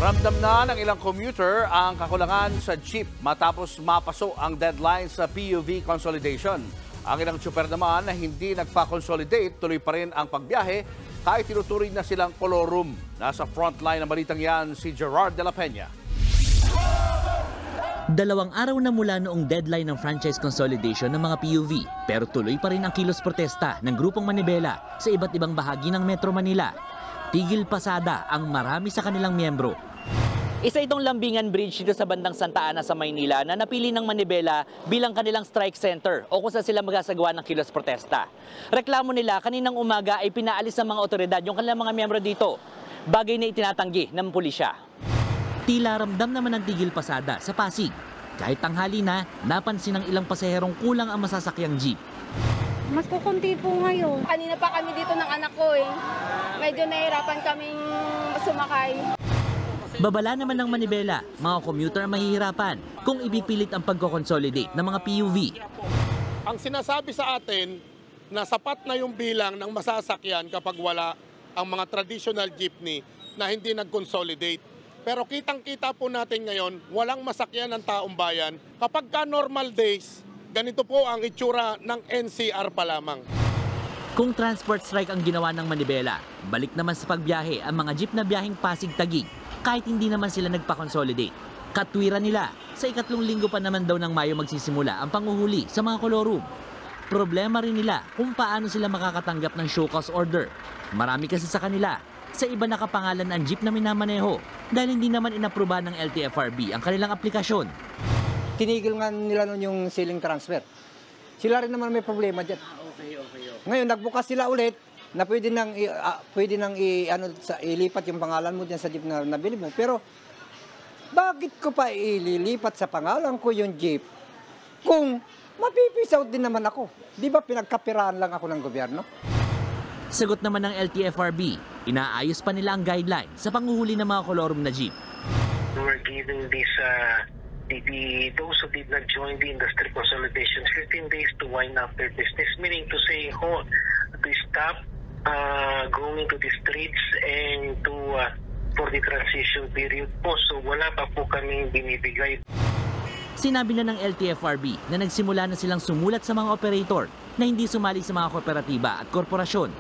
Ramdam na ng ilang commuter ang kakulangan sa jeep matapos mapaso ang deadline sa PUV consolidation. Ang ilang tsuper naman na hindi nagpa-consolidate, tuloy pa rin ang pagbiyahe kahit tinuturing na silang kolorum. Nasa frontline ng balitang yan si Gerard de la Peña. 2 araw na mula noong deadline ng franchise consolidation ng mga PUV, pero tuloy pa rin ang kilos protesta ng grupong Manibela sa iba't ibang bahagi ng Metro Manila. Tigil pasada ang marami sa kanilang miyembro. Isa itong lambingan bridge dito sa bandang Santa Ana sa Maynila na napili ng Manibela bilang kanilang strike center o kung saan sila magsasagawa ng kilos protesta. Reklamo nila kaninang umaga ay pinaalis ng mga otoridad yung kanilang mga miyembro dito, bagay na itinatanggi ng pulisya. Tila ramdam naman ang tigil pasada sa Pasig. Kahit tanghali na, napansin ng ilang pasaherong kulang ang masasakyang jeep. Mas kukunti po ngayon. Kanina pa kami dito ng anak ko eh. Medyo nahihirapan kaming sumakay. Babala naman ng Manibela, mga commuter ang mahihirapan kung ibipilit ang pagko-consolidate ng mga PUV. Ang sinasabi sa atin na sapat na yung bilang ng masasakyan kapag wala ang mga traditional jeepney na hindi nag-consolidate. Pero kitang-kita po natin ngayon, walang masakyan ng taong bayan. Kapag ka normal days, ganito po ang itsura ng NCR pa lamang. Kung transport strike ang ginawa ng Manibela, balik naman sa pagbiyahe ang mga jeep na biyaheng Pasig-Taguig kahit hindi naman sila nagpa-consolidate. Katwiran nila, sa ikatlong linggo pa naman daw ng Mayo magsisimula ang panguhuli sa mga kolorum. Problema rin nila kung paano sila makakatanggap ng show cause order. Marami kasi sa kanila, sa iba nakapangalan ang jeep na minamaneho dahil hindi naman inapruba ng LTFRB ang kanilang aplikasyon. Tinigil nga nila nun yung ceiling transfer. Sila rin naman may problema dyan. Okay. Ngayon, nagbukas sila ulit na pwede nang ilipat yung pangalan mo dyan sa jeep na nabili mo. Pero, bakit ko pa ililipat sa pangalan ko yung jeep kung mapipisaw din naman ako? Di ba pinagkapiraan lang ako ng gobyerno? Sagot naman ng LTFRB, inaayos pa nila ang guideline sa panguhuli ng mga kolorum na jeep. We're giving this those who did not join the industry consolidation 15 days to wind up their business, meaning to say to stop going to the streets and for the transition period po. So wala pa po kaming binibigay. Sinabi na ng LTFRB na nagsimula na silang sumulat sa mga operator na hindi sumali sa mga kooperatiba at korporasyon.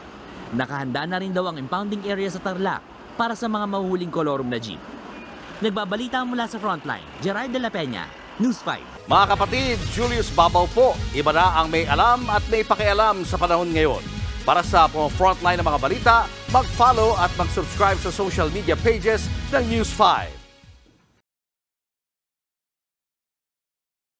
Nakahanda na rin daw ang impounding area sa Tarlac para sa mga mahuhuling kolorum na jeep. Nagbabalita mula sa Frontline, Gerard de la Peña, News 5. Mga kapatid, Julius Babaw po. Iba na ang may alam at may pakialam sa panahon ngayon. Para sa Frontline ng mga balita, mag-follow at mag-subscribe sa social media pages ng News 5.